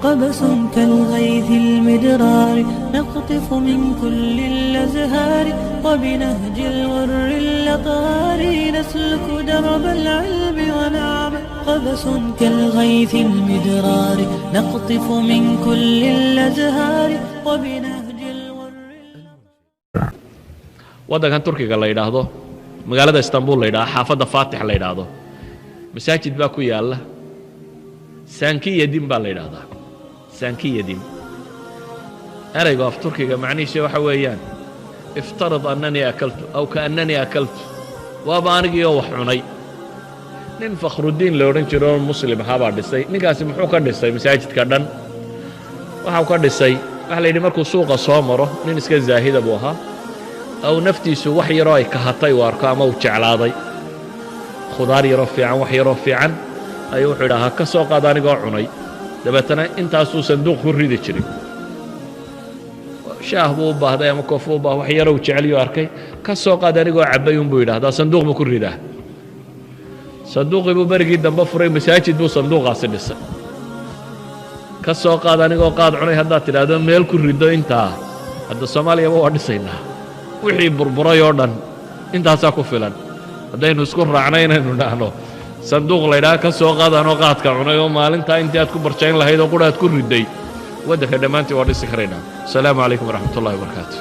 قبس كالغيث المدرار نقطف من كل الأزهار وبنهج الغر الأطهار نسلك درب العلم ونعمل قبس كالغيث المدرار نقطف من كل الأزهار وبنهج الغر. waddankan turkiga la yidhaahdo magaalada istanbul la yidhaahdo xaafadda faatix la yidhaahdo masaajid baa ku yaalla sankiyadin baa la yidhaahdaa sankiyadin eraygu af turkiga macnihiisa waxa weeyaan iftarad annanii akaltu aw kaannanii akaltu waaba anigii oo wax cunay nin fakhrudiin la odhan jiro oo muslim ahaa baa dhisay ninkaasi muxuu ka dhisay masaajidka dhan waxa uu ka dhisay waxa la yidhi markuu suuqa soo maro nin iska zaahida buu ahaa aw naftiisu wax yaroo ay kahatay uu arko ama uu jeclaaday khudaar yaroo fiican wax yaroo fiican ayuu wuxuu idhahaa ka soo qaad anigoo cunay dabeetana intaasuu sanduuq ku ridi jiray shaah buu u baahday ama koof u baah wax yaroo jeceliyo arkay ka soo qaad anigoo cabbay unbuu yidhaahdaa sanduuq buu ku ridaa sanduuqii buu berigii dambe furay masaajid buu sanduuqaasi dhisay ka soo qaad anigoo qaad cunay haddaad tidhaahdo meel ku rido intaa hadda soomaaliyaba waa dhisaynaa wixii burburay oo dhan intaasaa ku filan haddaynu isku raacno inaynu dhahno sanduuq laydhaha ka soo qaadanoo qaadka cunay oo maalintaa intii aad ku barjayn lahayd oo qura aad ku riday waddanka dhammaantii waa dhisi karaynaa asalaamu calaykum waraxmat ullahi wabarakaatu